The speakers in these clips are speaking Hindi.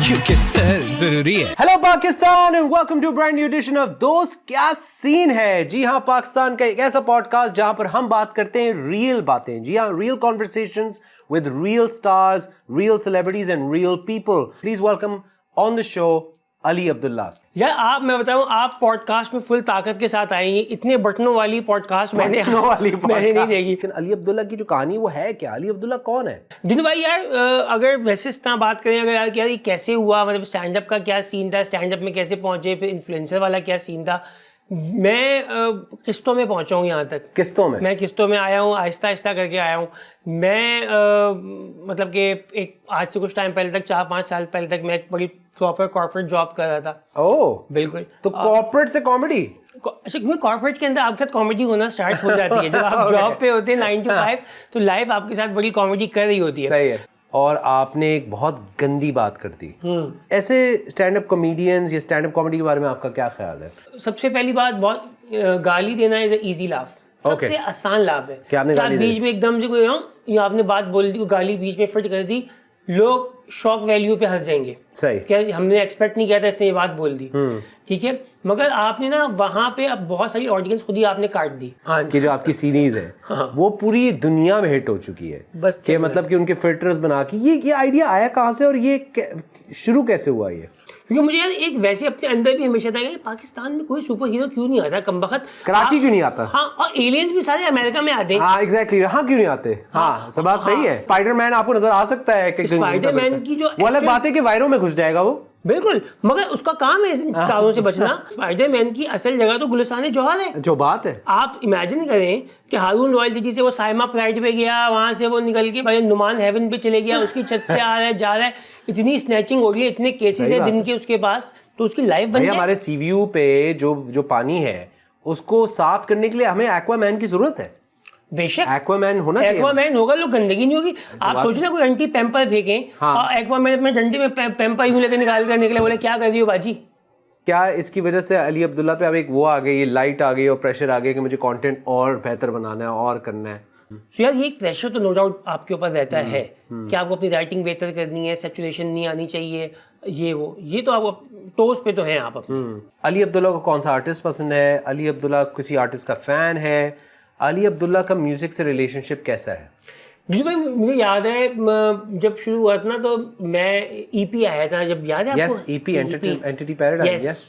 क्योंकि सर जरूरी है। Hello Pakistan and welcome to brand new edition of दोस्त क्या सीन है। जी हाँ, पाकिस्तान का एक ऐसा पॉडकास्ट जहां पर हम बात करते हैं रियल बातें। जी हाँ, real conversations with real stars, real celebrities and real people. Please welcome on the show Ali Abdullah. यार मैं बताऊं, आप पॉडकास्ट में फुल ताकत के साथ आएंगे। इतने बटनों वाली पॉडकास्ट मैंने नहीं देखी। लेकिन अली अब्दुल्ला की जो कहानी वो है क्या? अली अब्दुल्ला कौन है? दिन भाई यार, अगर वैसे इस तरह बात करें, अगर यार ये कैसे हुआ, मतलब स्टैंड अप का क्या सीन था, स्टैंड अप में कैसे पहुंचे, फिर इन्फ्लुएंसर वाला क्या सीन था। मैं किस्तों में पहुंचा हूँ यहाँ तक। मैं किस्तों में आया हूँ, आहिस्ता आहिस्ता करके आया हूँ। मैं मतलब कि एक आज से कुछ टाइम पहले तक, 4-5 साल पहले तक मैं एक बड़ी प्रॉपर कॉर्पोरेट जॉब कर रहा था। ओह बिल्कुल। तो कॉर्पोरेट से कॉमेडी? अच्छा, कॉर्पोरेट के अंदर आपके साथ कॉमेडी होना स्टार्ट हो जाती है जब आप जॉब पे होते हैं 9 to 5, तो लाइफ आपके साथ बड़ी कॉमेडी कर रही होती है। सही है। और आपने एक बहुत गंदी बात कर दी। ऐसे स्टैंड अप कॉमेडियंस या स्टैंड अप कॉमेडी के बारे में आपका क्या ख्याल है? सबसे पहली बात, बहुत गाली देना इज इजी लाफ। सबसे आसान लाफ है। क्या आपने गाली बीच में एकदम से कोई या आपने बात बोल दी, गाली बीच में फिट कर दी, लोग शॉक वैल्यू पे हंस जाएंगे। सही। क्या हमने एक्सपेक्ट नहीं किया था, इसने ये बात बोल दी। ठीक है, मगर आपने ना वहां पे अब बहुत सारी ऑडियंस खुद ही आपने काट दी। हाँ, कि जो आपकी सीरीज है वो पूरी दुनिया में हिट हो चुकी है। बस कि मतलब कि उनके फिल्टर्स बना के ये आइडिया आया कहाँ से और ये शुरू कैसे हुआ? ये क्योंकि मुझे यार एक वैसे अपने अंदर भी हमेशा था कि पाकिस्तान में कोई सुपर हीरो क्यों नहीं आता, कमबख्त कराची क्यों नहीं आता? हाँ, और एलियंस भी सारे अमेरिका में आते हैं। हाँ एग्जैक्टली, हाँ क्यों नहीं आते? हाँ सब बात सही है। स्पाइडरमैन आपको नजर आ सकता है कि स्पाइडरमैन की जो वो अलग बात है कि वायरों में घुस जाएगा वो, बिल्कुल, मगर उसका काम है इन तारों से बचना। स्पाइडरमैन की असल जगह तो गुलिस्तान जौहर है। जो बात है, आप इमेजिन करें कि हारून रॉयल सिटी से वो साइमा प्राइड पे गया, वहां से वो निकल के भाई नुमान हेवन पे चले गया, उसकी छत से आ रहा है जा रहा है, इतनी स्नैचिंग हो रही है, इतने केसेस है दिन के उसके पास, तो उसकी लाइफ बन जाए। हमारे सीवीयू पे जो पानी है उसको साफ करने के लिए हमें एक्वामैन की जरूरत है। बेशक एक्वामैन होना चाहिए। एक्वामैन होगा, लोग गंदगी नहीं होगी। आप सोच रहे कोई एंटी पैम्पर फेंकें, हाँ। और एक्वामैन अपने डंडे में पैम्पर यूं लेकर निकले, बोले क्या कर रही हो बाजी? क्या इसकी वजह से अली अब्दुल्ला पे अब एक वो आ गई, लाइट आ गई और प्रेशर आ गया कि मुझे कंटेंट और बेहतर बनाना है और करना है? तो यार ये एक प्रेशर तो नो डाउट आपके ऊपर रहता है कि आपको अपनी राइटिंग बेहतर करनी है, सैचुरेशन नहीं आनी चाहिए, ये तो आप टोस पे तो हैं आप अपने। अली अब्दुल्ला को कौन सा आर्टिस्ट पसंद है? अली अब्दुल्ला किसी आर्टिस्ट का फैन है? अली अब्दुल्ला का म्यूजिक से रिलेशनशिप कैसा है? जी भाई, मुझे याद है जब शुरू हुआ था ना, तो मैं ईपी आया था, जब याद है आपको? Yes, EP entity paradigm. Yes,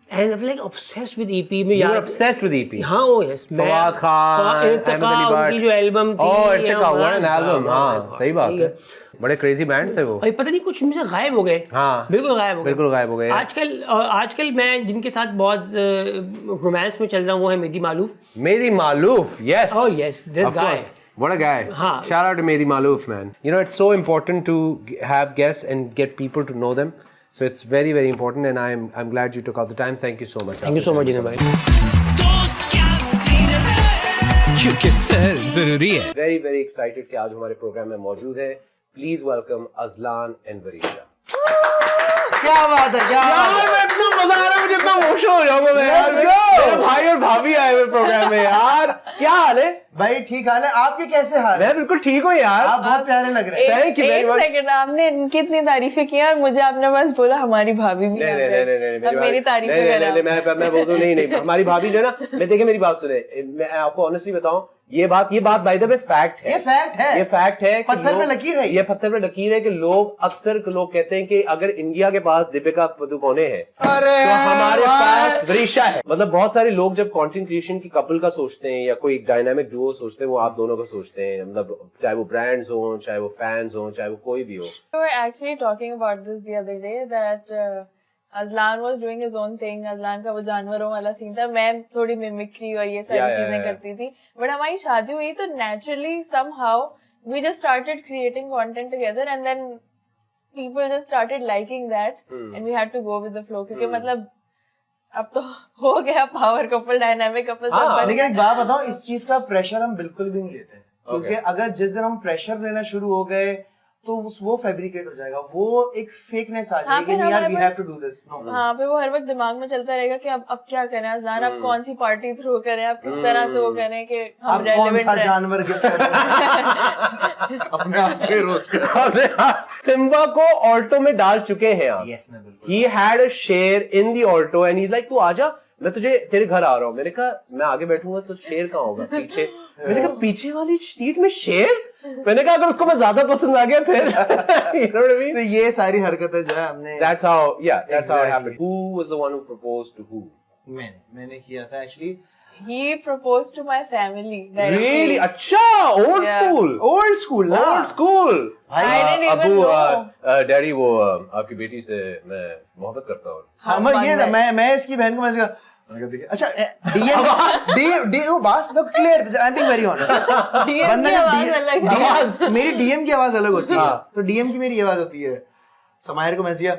and I'm like obsessed with EP। में you यार were obsessed with EP? हाँ, ओ यस, फवाद खान, अहमद अली भट्ट की जो एल्बम थी, what an album। हाँ सही बात है, बड़े क्रेजी बैंड थे वो। अरे पता नहीं कुछ मुझसे गायब हो गए। हाँ बिल्कुल गायब हो गए। आजकल मैं जिनके साथ बहुत रोमांस में चल रहा हूँ वो है Mehdi मालूफ। Yes, oh yes, this guy, what a guy। हाँ, shout out to Mehdi Malouf, man। You know, it's so important to have guests and get people to know them, so it's very very important and I'm glad you took out the time। Thank you so much। Thank you so much Dina bhai। दोस्त क्या सीन है क्योंकि सर जरूरी है। very very excited कि आज हमारे प्रोग्राम में मौजूद है। Please welcome Azlan and Varisha. क्या बात है, क्या बात है। इतना मजा आ रहा है, मुझे इतना इमोशनल हो जाऊंगा मैं यार। Let's go। मेरे भाई और भाभी आए हुए प्रोग्राम में यार। क्या हाल है भाई? ठीक हाल है, आपके कैसे हाल है? मैं बिल्कुल ठीक हूँ यार। आप बहुत प्यारे लग रहे हैं। Thank you very much। एक सेकंड, आपने इनकी इतनी तारीफें की और मुझे आपने बस बोला हमारी भाभी भी नहीं, अब मेरी तारीफें करा। मैं बोल दूं नहीं हमारी भाभी जो है ना, मैं देखिए मेरी बात सुने, मैं आपको ऑनेस्टली बताऊं, ये बात बाय द वे फैक्ट है। ये फैक्ट है। पत्थर पे लकीर है। ये पत्थर पे लकीर है कि अक्सर लोग कहते हैं कि अगर इंडिया के पास दीपिका पादुकोणे है तो हमारे पास वरीशा है। मतलब बहुत सारे लोग जब कंटेंट क्रिएशन की कपल का सोचते हैं या कोई डायनामिक डुओ सोचते हैं, वो आप दोनों का सोचते हैं। मतलब चाहे वो ब्रांड्स हो, चाहे वो फैंस हो, चाहे वो कोई भी हो। We were actually talking about this the other day that Azlan was doing his own thing। Azlan का वो जानवरों वाला सीन था, मैं थोड़ी मिमिक्री और ये सारी चीजें करती थी। बट हमारी शादी हुई तो naturally somehow we just started creating content together and then people just started liking that and we had to go with the flow क्योंकि मतलब अब तो हो गया पावर कपल, डायनामिक कपल सब। लेकिन एक बात बताओ, इस चीज का प्रेशर हम बिल्कुल भी नहीं लेते क्योंकि अगर जिस दिन हम प्रेशर लेना शुरू हो गए तो वो फैब्रिकेट हो जाएगा, वो एक फेकनेस आ हाँ, जाएगी, फिर यार वी हमारे हैव टू डू दिस। हाँ, पे वो हर वक्त दिमाग में चलता रहेगा कि अब क्या करें अज़लान, अब कौन सी पार्टी थ्रो करें, अब किस तरह से वो करें कि हम आप कौन रेलेवेंट सा रहें। जानवर गिफ्ट कर अपने आप पे रोस्ट कर। सिम्बा को ऑल्टो में डाल चुके हैं आप। यस मैं बिल्कुल। He had a share in the Alto and he's like तू आजा, मैं तुझे तेरे घर आ रहा हूँ। मैंने कहा मैं आगे बैठूंगा तो शेर कहाँ होगा पीछे? मैंने कहा पीछे वाली सीट में शेर? मैंने कहा अगर उसको मैं ज्यादा पसंद आ गया फिर you know what I mean? तो ये सारी हरकतें जो है हमने That's how it Exactly. happened. Who was the one who proposed to who? मैंने किया था actually. He proposed to my family directly. Really? अच्छा, old Yeah. school. Old school ना, Old school. I didn't even Abu know. Daddy वो आपकी बेटी से मैं मोहब्बत करता हूँ। हाँ, मैं इसकी बहन को मैंने कहा देखिए अच्छा डीएम वो बात तो clear, I am being very honest. DM की आवाज अलग है। आवाज मेरी डीएम की आवाज अलग होती है, तो डीएम की मेरी आवाज होती है। समायर को मैसेज किया,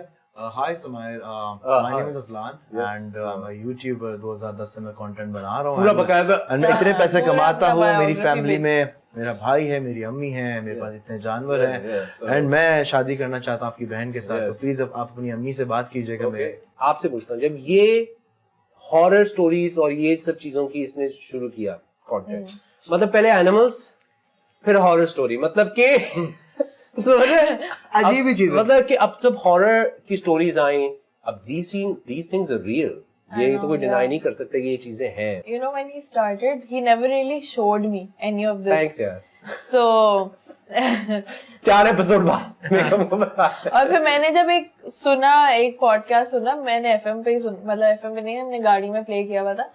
hi Samair, my name is Aslan and I am a YouTuber, 2010 से मैं कंटेंट बना रहा हूँ पूरा बकायदा। एंड मैं इतने पैसे पूरा कमाता अपना हूँ, मेरी biography फैमिली भी। में मेरा भाई है, मेरी अम्मी है, मेरे पास इतने जानवर हैं एंड मैं शादी करना चाहता हूँ आपकी बहन के साथ, तो प्लीज आप अपनी अम्मी से बात कीजिएगा। Okay. आपसे पूछता हूँ, जब ये हॉरर स्टोरीज और ये सब चीजों की इसने शुरू किया कंटेंट, मतलब पहले एनिमल्स फिर हॉरर स्टोरी, मतलब कि अजीब ही चीज है। मतलब कि अब जब हॉरर की स्टोरीज आई, अब these things are real, ये तो कोई डिनाई नहीं कर सकते कि ये चीजें हैं। You know, when he started, he never really showed me any of this. Thanks यार। So 4 एपिसोड बाद और फिर मैंने जब एक पॉडकास्ट सुना, मैंने एफएम पे ही मतलब एफएम पे नहीं, हमने गाड़ी में प्ले किया हुआ था।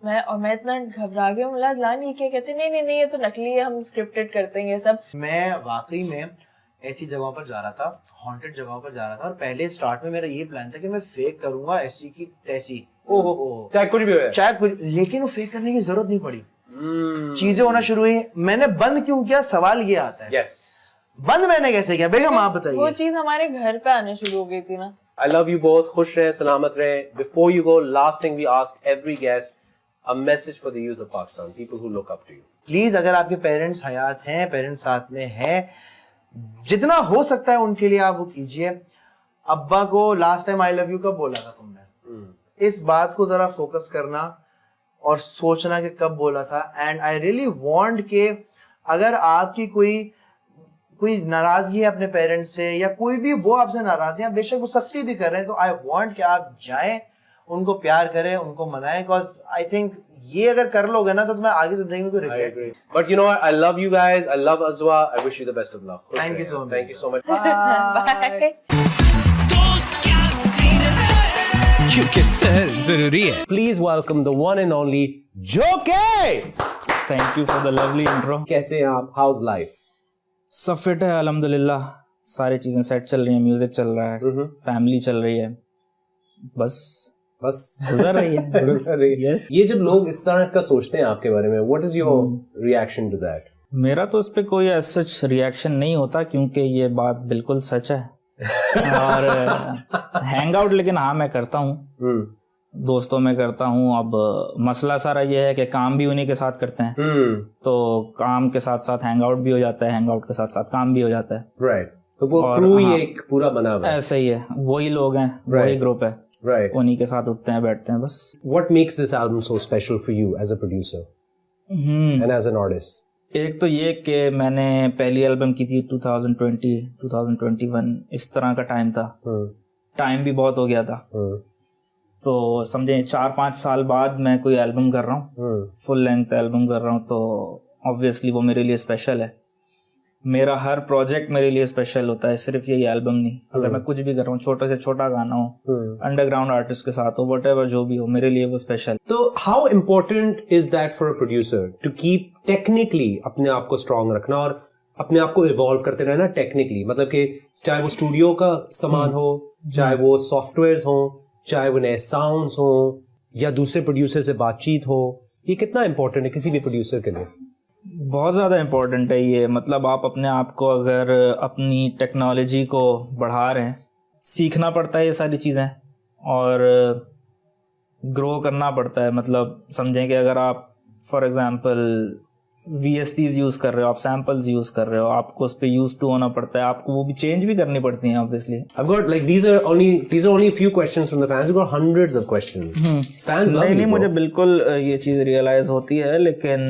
मैं इतना घबरा गया, बोला अज़लान ये क्या कहते हैं, नहीं ये तो नकली है, हम स्क्रिप्टेड करते हैं ये सब। मैं वाकई में ऐसी जगहों पर जा रहा था, हॉन्टेड जगहों पर जा रहा था, और पहले स्टार्ट में मेरा ये प्लान था कि मैं फेक करूंगा ऐसी की तैसी, ओहो चाहे कुछ भी हो चाहे कुछ, लेकिन वो फेक करने की जरूरत नहीं पड़ी। चीजें होना शुरू हुई। मैंने बंद क्यों किया, सवाल ये आता है। यस, बंद मैंने कैसे किया बेगम, आप वो बताइए। चीज हमारे घर पे आने शुरू हो गई थी ना। I love you both, खुश रहें, सलामत रहें। Before you go, last thing we ask every guest, a message for the youth of Pakistan, people who look up to you. Please अगर आपके पेरेंट्स हयात हैं, पेरेंट्स साथ में हैं, जितना हो सकता है उनके लिए आप वो कीजिए। अब्बा को last time I love you कब बोला था तुमने, इस बात को जरा फोकस करना और सोचना कि कब बोला था। एंड आई रियली वांट के अगर आपकी कोई नाराजगी है अपने पेरेंट्स से, या कोई भी वो आपसे नाराज है, बेशक वो सख्ती भी कर रहे हैं, तो आई वांट कि आप जाएं, उनको प्यार करें, उनको मनाएं, बिकॉज आई थिंक ये अगर कर लोगे ना तो तुम्हें आगे जिंदगी में कोई I regret. agree. But you know what? I love you guys. I love Azwa. I wish you the best of luck. खुश Thank you रहें। so much. Thank you so much. Bye. Bye. दोस्त क्या सीन है, क्योंकि सर जरूरी है। Please welcome the one and only Joke. Thank you for the lovely intro. कैसे हैं आप? How's life? सब फिट है अल्हम्दुलिल्लाह, सारी चीजें सेट चल रही हैं, म्यूजिक चल रहा है, फैमिली चल रही है, बस गुजर रही है। Yes. ये जब लोग इस तरह का सोचते हैं आपके बारे में, what is your reaction to that? मेरा तो इस पे कोई सच रिएक्शन नहीं होता, क्योंकि ये बात बिल्कुल सच है। और हैंग आउट लेकिन हाँ मैं करता हूँ, दोस्तों में करता हूँ। अब मसला सारा ये है कि काम भी उन्हीं के साथ करते हैं, तो काम के साथ साथ हैंग आउट भी हो जाता है, हैंग आउट के साथ साथ काम भी हो जाता है। Right. तो वो और क्रू ही हाँ, एक पूरा बना हुआ है। ऐसे ही है, वही लोग हैं, वही ग्रुप है, Right. उन्हीं के साथ उठते हैं बैठते हैं बस। What makes this album so special for you as a producer and as an artist? एक तो ये कि मैंने पहली एल्बम की थी 2020 2021, इस तरह का टाइम था, टाइम भी बहुत हो गया था, तो समझे 4-5 साल बाद मैं कोई एल्बम कर रहा हूँ, फुल लेंथ एल्बम कर रहा हूँ, तो ऑब्वियसली वो मेरे लिए स्पेशल है। मेरा हर प्रोजेक्ट मेरे लिए स्पेशल होता है, सिर्फ यही एल्बम नहीं। अगर मैं कुछ भी कर रहा हूँ, छोटे से छोटा गाना हो, अंडरग्राउंड आर्टिस्ट के साथ हो, व्हाटएवर जो भी हो, मेरे लिए वो स्पेशल। तो how important is that for a producer to keep technically अपने आप को strong रखना और अपने आप को इवॉल्व करते रहना टेक्निकली, मतलब कि चाहे वो स्टूडियो का सामान हो, चाहे वो सॉफ्टवेयर्स हो, चाहे वो नए साउंड्स हो, या दूसरे प्रोड्यूसर से बातचीत हो, ये कितना इंपॉर्टेंट है किसी भी प्रोड्यूसर के लिए? बहुत ज़्यादा इम्पोर्टेंट है ये। मतलब आप अपने आप को अगर अपनी टेक्नोलॉजी को बढ़ा रहे हैं, सीखना पड़ता है ये सारी चीज़ें और ग्रो करना पड़ता है। मतलब समझें कि अगर आप फॉर एग्जांपल VSTs यूज कर रहे हो, आप सैंपल्स यूज कर रहे हो, आपको उस पे यूज टू होना पड़ता है, आपको वो भी चेंज भी करनी पड़ती है obviously. I've got like these are only a few questions from the fans. We've got hundreds of questions. Fans love नहीं you, मुझे bro. बिल्कुल ये चीज रियलाइज होती है, लेकिन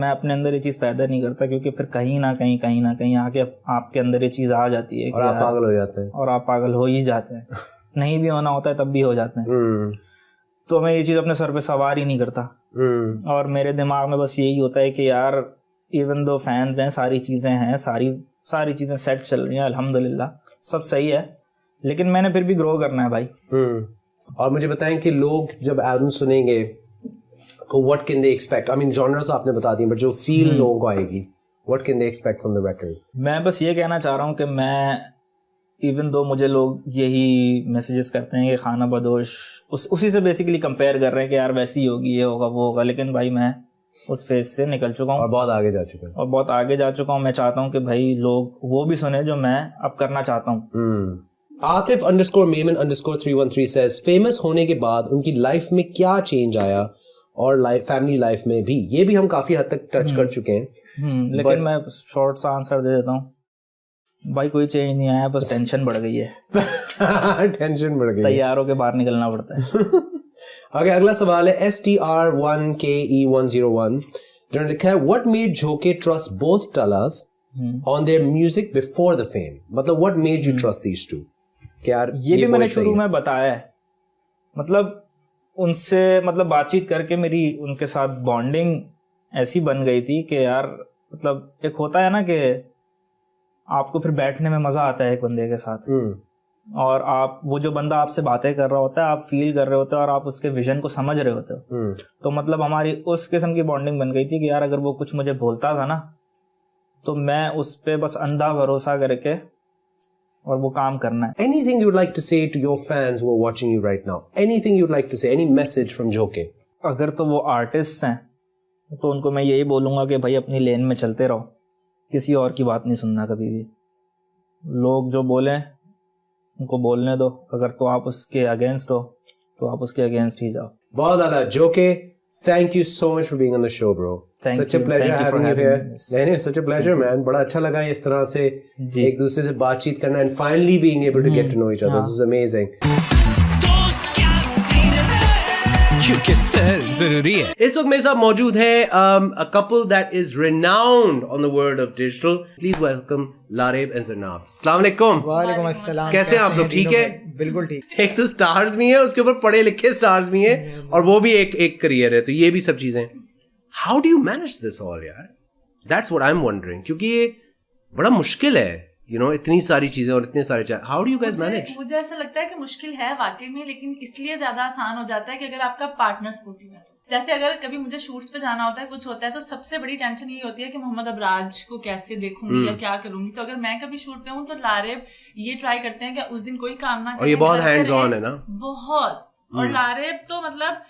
मैं अपने अंदर ये चीज पैदा नहीं करता, क्योंकि फिर कहीं ना कहीं आके आपके अंदर ये चीज आ जाती है और आप पागल हो जाते हैं। और आप पागल हो ही जाते हैं। नहीं भी होना होता है तब भी हो जाते हैं। तो मैं ये चीज अपने सर पे सवार ही नहीं करता, और मेरे दिमाग में बस यही होता है कि यार इवन दो फैंस हैं, सारी चीजें हैं, सारी चीजें सेट चल रही हैं, अल्हम्दुलिल्लाह सब सही है, लेकिन मैंने फिर भी ग्रो करना है भाई। और मुझे बताएं कि लोग जब एल्बम सुनेंगे what can they expect? I mean genres तो आपने बता दी, बट जो फील लोगों को आएगी, what can they expect from the record? मैं बस ये कहना चाह रहा हूँ कि मैं इवन दो मुझे लोग यही मैसेजेस करते हैं कि खाना बदोश उसी से बेसिकली कंपेयर कर रहे हैं कि यार वैसी होगी, ये होगा वो होगा, लेकिन भाई मैं उस फेज से निकल चुका हूँ और बहुत आगे जा चुका हूँ। मैं चाहता हूँ कि भाई लोग वो भी सुने जो मैं अब करना चाहता हूँ। आतिफ _Meman_313 says फेमस होने के बाद उनकी लाइफ में क्या चेंज आया, और फैमिली लाइफ में भी, ये भी हम काफी हद तक टच कर चुके हैं। लेकिन मैं शॉर्ट सा आंसर दे देता हूँ भाई, कोई चेंज नहीं आया, बस टेंशन बढ़ गई है। टेंशन बढ़ गई, तैयार होके बाहर निकलना पड़ता है। ओके, अगला सवाल है STR1KE101 जिन्होंने लिखा है व्हाट मेड झोंके ट्रस्ट बोथ टलास on their music before the fame? मतलब what made you trust these two? यार ये भी मैंने शुरू में बताया है, मतलब उनसे बातचीत करके मेरी उनके साथ बॉन्डिंग ऐसी बन गई थी कि यार मतलब एक होता है ना कि आपको फिर बैठने में मजा आता है एक बंदे के साथ, और आप वो जो बंदा आपसे बातें कर रहा होता है आप फील कर रहे होते हो और आप उसके विजन को समझ रहे होते हो। तो मतलब हमारी उस किस्म की बॉन्डिंग बन गई थी कि यार अगर वो कुछ मुझे बोलता था ना तो मैं उस पे बस अंधा भरोसा करके और वो काम करना है। Anything you'd like to say to your fans who are watching you right now? Anything you'd like to say? Any message from Jhoke? अगर तो वो आर्टिस्ट हैं तो उनको मैं यही बोलूंगा कि भाई अपनी लेन में चलते रहो, किसी और की बात नहीं सुनना कभी भी। लोग जो बोलें उनको बोलने दो, अगर तो आप उसके अगेंस्ट हो तो आप उसके अगेंस्ट ही जाओ। बहुत ज़्यादा। Jhoke, thank you so much for being on the show, bro. Thank such you. a pleasure Thank you for having you having here. me. Yes. नहीं, such a pleasure, man. बड़ा अच्छा लगा इस तरह से एक दूसरे से बातचीत करना and finally being able to get to know each other. This is amazing. दोस्त क्या सीन है, क्योंकि सर जरूरी है। इस वक्त मेरे साथ मौजूद है a couple that is renowned on the world of digital. Please welcome Lareb and Zarnab. अस्सलाम वालेकुम। वालेकुम अस्सलाम। कैसे हैं आप लोग? ठीक है? बिल्कुल ठीक। एक तो स्टार्स भी है, उसके ऊपर पढ़े लिखे स्टार्स भी हैं, और वो भी एक करियर है, तो ये भी सब चीजें। How do you manage this all यार? That's what I am wondering, क्योंकि ये बड़ा मुश्किल है, you know, इतनी सारी चीजें और इतने सारे चीजें। How do you guys manage? मुझे ऐसा लगता है कि मुश्किल है वाकई में, लेकिन इसलिए ज्यादा आसान हो जाता है कि अगर आपका पार्टनर सपोर्टिव है तो। जैसे अगर कभी मुझे शूट्स पे जाना होता है, कुछ होता है, तो सबसे बड़ी टेंशन ये होती है कि मोहम्मद अबराज को कैसे देखूंगी या क्या करूंगी। तो अगर मैं कभी शूट पे हूँ तो लारेब ये ट्राई करते हैं कि उस दिन कोई काम ना करें, और ये बहुत हैंड्स ऑन है ना, बहुत। और लारेब तो मतलब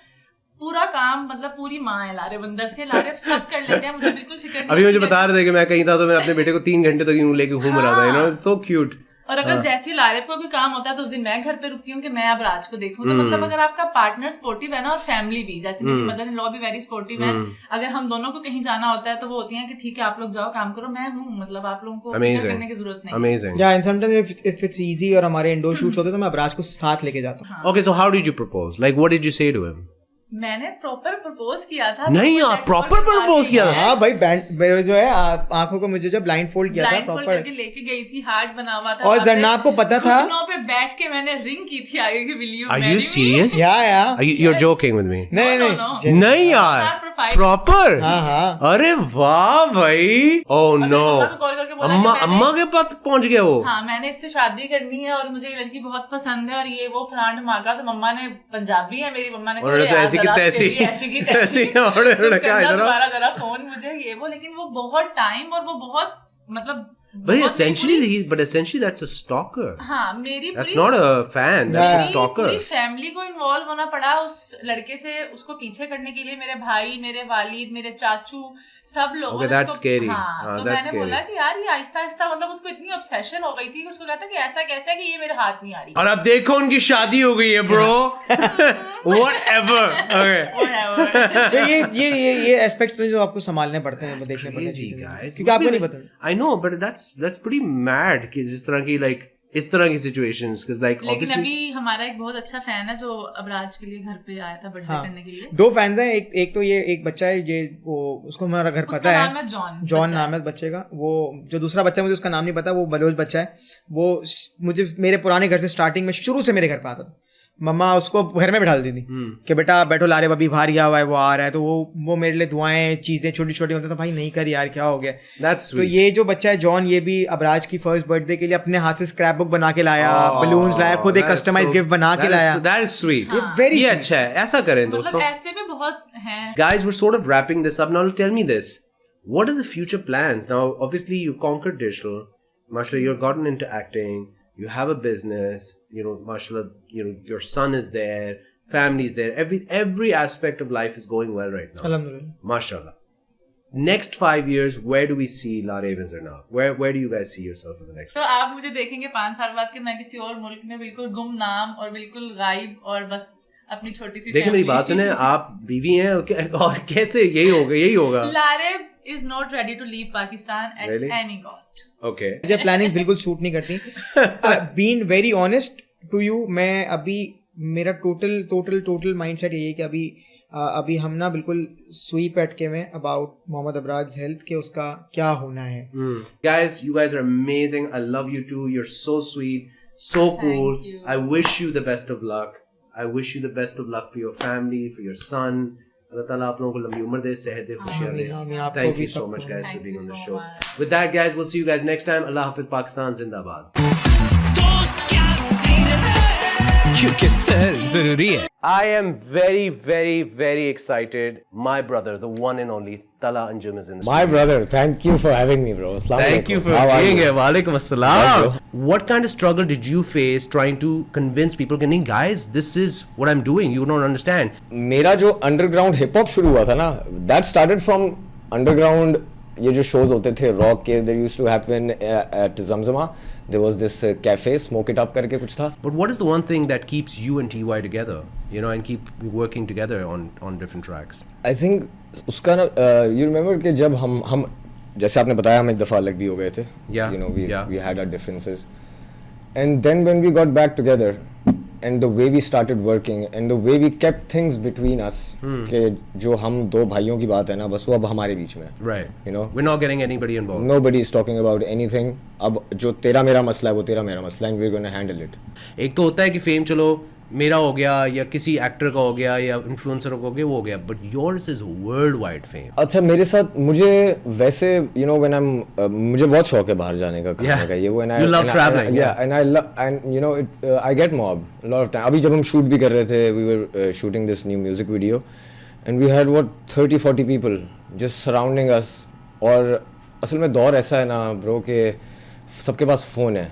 पूरा काम, मतलब पूरी माँ है लारेब, अंदर से लारेब सब कर लेते हैं, मुझे बिल्कुल फिक्र नहीं। अभी मुझे बता रहे थे कि मैं कहीं था तो मैं अपने बेटे को 3 घंटे तक यूं लेके घूम रहा था, you know, so cute. और अगर जैसे ही लारेब को कोई काम होता है तो उस दिन मैं घर पे रुकती हूँ कि मैं अब राज को देखूं। तो मतलब अगर आपका पार्टनर सपोर्टिव है ना, और फैमिली भी, जैसे मेरी मदर इन लॉ भी वेरी सपोर्टिव है, अगर हम दोनों को कहीं जाना होता है तो वो होती है कि ठीक है आप लोग जाओ काम करो, मैं हूँ, मतलब आप लोगों को फिक्र करने की जरूरत नहीं। Amazing. या and sometimes if it's easy और हमारे इंडोर शूट्स होते तो मैं अबराज को साथ लेके जाता हूँ। Okay, so how did you propose? Like, what did you say to him? मैंने प्रॉपर प्रपोज किया था। नहीं यार, प्रॉपर प्रपोज किया था? हाँ भाई, बैंड मेरे जो है आंखों को मुझे जो ब्लाइंड फोल्ड किया था ब्लाइंड फोल्ड प्रॉपर, करके लेके गई थी, हार्ट बना हुआ था, और जरनाब को पता था। घुटनों पे बैठ के मैंने रिंग की थी आगे की, will you Are marry you me? serious? या You're joking with me? नहीं No, नहीं no. नहीं यार, प्रॉपर? हाँ हाँ। अरे वाह भाई, ओह नो, मम्मा को कॉल करके बोला कि मैंने- अम्मा के पास पहुंच गया वो। हाँ, मैंने इससे शादी करनी है और मुझे ये लड़की बहुत पसंद है और ये वो फलान ढमाका। तो मम्मा ने, पंजाबी है मेरी मम्मा ने, और तो ऐसी की तैसी, ऐसी और क्या इधर दोबारा जरा फोन मुझे ये वो। लेकिन वो बहुत टाइम और वो बहुत मतलब But essentially that's a stalker. हाँ मेरी That's not a fan. That's a stalker. पूरी फैमिली को इन्वॉल्व होना पड़ा उस लड़के से उसको पीछे करने के लिए। मेरे भाई, मेरे वालिद, मेरे चाचू, सब लोग। Okay, that's scary. हाँ, तो that's मैंने बोला कि यार ये आहिस्ता आहिस्ता मतलब उसको इतनी ऑब्सेशन हो गई थी कि उसको कहता कि ऐसा कैसा है कि ये मेरे हाथ नहीं आ रही। और अब देखो उनकी शादी हो गई है bro. Whatever. Okay. ये एस्पेक्ट्स तो जो आपको संभालने पड़ते हैं, देखने पड़ते Crazy हैं guys. क्योंकि आपको नहीं पता। I know, but that's pretty mad कि जिस तरह की like इस तरह की situations because like लेकिन obviously अभी हमारा एक बहुत अच्छा फैन है जो अबराज के लिए घर पे आया था बर्थडे करने के लिए। दो फैंस हैं, एक तो ये एक बच्चा है, ये वो उसको हमारा घर पता है, नाम है जॉन नाम है बच्चे का। वो जो दूसरा बच्चा है मुझे उसका नाम नहीं पता, वो बलोच बच्चा है। वो मुझे मेरे पुराने घर से स्टार्टिंग में शुरू से मेरे घर पे आता था। मम्मा उसको घर में बैठा देती थी कि बेटा बैठो, लारे बबी बाहर गया हुआ है, वो आ रहा है, तो वो मेरे लिए दुआएं चीजें छोटी छोटी होता था, भाई नहीं कर यार क्या हो गया। तो ये जो बच्चा है जॉन, ये भी अबराज की फर्स्ट बर्थडे के लिए अपने हाथ से स्क्रैप बुक बना के लाया, बलून्स लाया, खुद एक कस्टमाइज गिफ्ट बना के लाया। That is sweet. वेरी ये अच्छा है, ऐसा करें दोस्तों। मतलब ऐसे भी बहुत हैं। Guys, we're sort of wrapping this up now. Tell me this: what are the future plans? Now, obviously, you conquered digital. Mashallah, you've gotten into acting. You have a business, you know, mashallah, you know, your son is there, family is there, every aspect of life is going well right now. Alhamdulillah. Mashallah. Next 5 years, where do we see La Ravens are now? Where do you guys see yourself in the next? तो आप मुझे देखेंगे 5 साल बाद कि मैं किसी और मुल्क में बिल्कुल गुमनाम और बिल्कुल गायब और बस अपनी छोटी सी देखिए मेरी बात सुने, आप बीवी हैं और कैसे यही होगा। Laraib is not ready to leave Pakistan at Really? any cost. Okay. मुझे प्लानिंग्स बिल्कुल सूट नहीं करती। Being very honest to you, मैं अभी मेरा टोटल माइंडसेट यही है कि अभी हम ना बिल्कुल सुई पे अटके में अबाउट मोहम्मद अबराज हेल्थ के उसका क्या होना है। Guys, you guys are amazing. I love you too. You're so sweet, so cool. you. I wish you the best of luck. I wish you the best of luck for your family, for your son. Allah Ta'ala आप लोगों को लंबी उम्र दे, सेहत दे, खुशियाँ दे. आमीन, आपको Thank भी you so सबको. much guys for Thank being you on the so show. much. With that guys, we'll see you guys next time. Allah Hafiz, Pakistan Zindabad. दोस्त क्या सीन है क्योंकि सर जरूरी है। I am very, very, very excited. My brother, the one and only Tala Anjum is in the My brother, thank you for having me, bro. Assalamu Thank you alaikum. for How are being you? here. Walaikum assalam. What kind of struggle did you face trying to convince people? Saying, guys, this is what I'm doing. You don't understand. मेरा जो underground hip hop शुरू हुआ था ना, that started from underground. ये जो shows होते थे rock के, they used to happen at Zamzama. There was this cafe, Smoke It Up करके कुछ था. But what is the one thing that keeps you and TY together? You know, and keep working together on different tracks. I think उसका ना you remember कि जब हम जैसे आपने बताया हम एक दफ़ा अलग भी हो गए थे. Yeah. You know, Yeah. we had our differences. And then when we got back together, and the way we started working, and the way we kept things between us, कि जो हम दो भाइयों की बात है ना, बस वो अब हमारे बीच में है. Right. You know? We're not getting anybody involved. Nobody is talking about anything. अब जो तेरा मेरा मसला है वो तेरा मेरा मसला है, and we're going to handle it. एक तो होता है कि फेम चलो मेरा हो गया या किसी एक्टर का हो गया या इन्फ्लुएंसर का हो गया, वो हो गया. But yours is worldwide fame. अच्छा मेरे साथ मुझे वैसे you know when I'm मुझे बहुत शौक है बाहर जाने का खाने का ये वो You love traveling, yeah and I love and you know it I get mobbed a lot of time. अभी जब हम शूट भी कर रहे थे we were shooting this new music video and we had what 30-40 people just surrounding us. और असल में दौर ऐसा है ना ब्रो के सबके पास फोन है.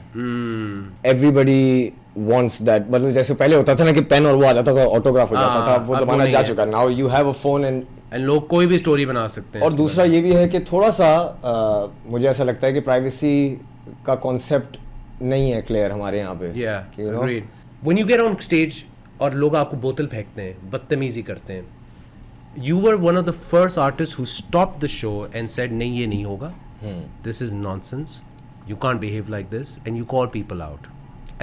Everybody wants that. मतलब जैसे पहले होता था ना कि पेन और वो आ जाता था ऑटोग्राफ हो जाता था, वो जमाना जा चुका है. Now you have a phone and लोग कोई भी स्टोरी बना सकते हैं. और दूसरा ये भी है कि थोड़ा सा मुझे ऐसा लगता है कि प्राइवेसी का कॉन्सेप्ट नहीं है क्लियर हमारे यहाँ पे. Yeah, you know? agreed. When you get on stage और लोग आपको बोतल फेंकते हैं, बदतमीजी करते हैं, you were one of the first artists who stopped the show and said नहीं ये नहीं होगा. This is nonsense. You can't behave like this, and you call people out.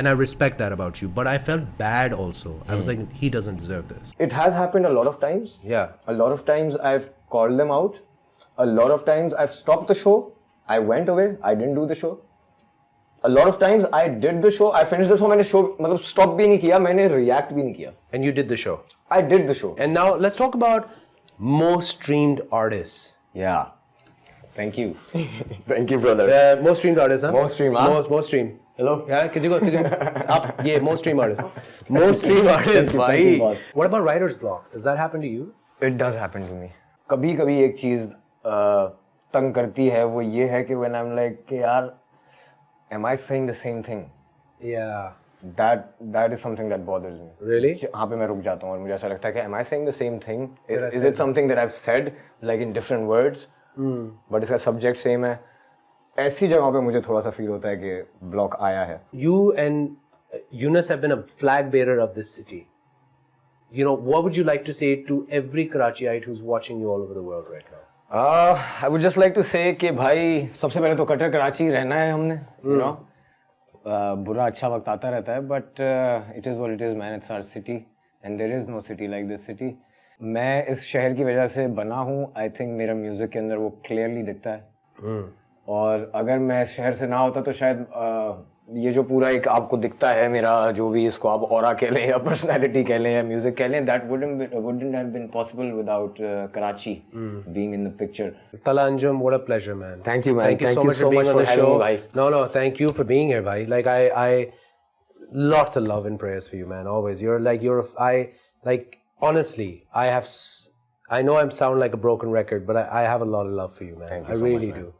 And I respect that about you, but I felt bad also. I was like, he doesn't deserve this. It has happened a lot of times. Yeah. A lot of times I've called them out. A lot of times I've stopped the show. I went away. I didn't do the show. A lot of times I did the show. I finished the show. मैंने show मतलब stop भी नहीं किया. मैंने react भी नहीं किया. And you did the show. I did the show. And now let's talk about most streamed artists. Yeah. Thank you. Thank you, brother. Most streamed artists, huh? Most streamed, huh? Most streamed. Hello. Yeah, किसी आप ये most streamed artists. Most streamed artists, Thank you, भाई. boss. What about writer's block? Does that happen to you? It does happen to me. कभी-कभी एक चीज़ तंग करती है वो ये है कि when I'm like कि यार am I saying the same thing? Yeah. That is something that bothers me. Really? यहाँ पे मैं रुक जाता हूँ और मुझे ऐसा लगता है कि am I saying the same thing? Is it something that I've said like in different words? But इसका subject same है. ऐसी जगहों पे मुझे थोड़ा सा feel होता है कि block आया है. You and Yunus have been a flag bearer of this city. You know, what would you like to say to every Karachiite who's watching you all over the world right now? I would just like to say कि भाई सबसे पहले तो कटर कराची रहना है हमने, you know. बुरा अच्छा वक्त आता रहता है, but it is what it is, man. It's our city, and there is no city like this city. मैं इस शहर की वजह से बना हूँ. I think मेरा म्यूजिक के अंदर वो clearly दिखता है. और अगर मैं शहर से ना होता तो शायद ये जो पूरा एक आपको दिखता है मेरा, जो भी इसको आप ऑरा कह लें या पर्सनैलिटी कह लें या म्यूजिक कह लें, that wouldn't have been possible without Karachi being in the picture. Tala Anjum, what a pleasure, man. Thank you, man. Thank you so much for being on the show. Bhai. No, thank you for being here, bhai. Like I lots of love and prayers for you, man. Always. Honestly, I know I sound like a broken record, but I have a lot of love for you, man. Thank you I so really much, man. do.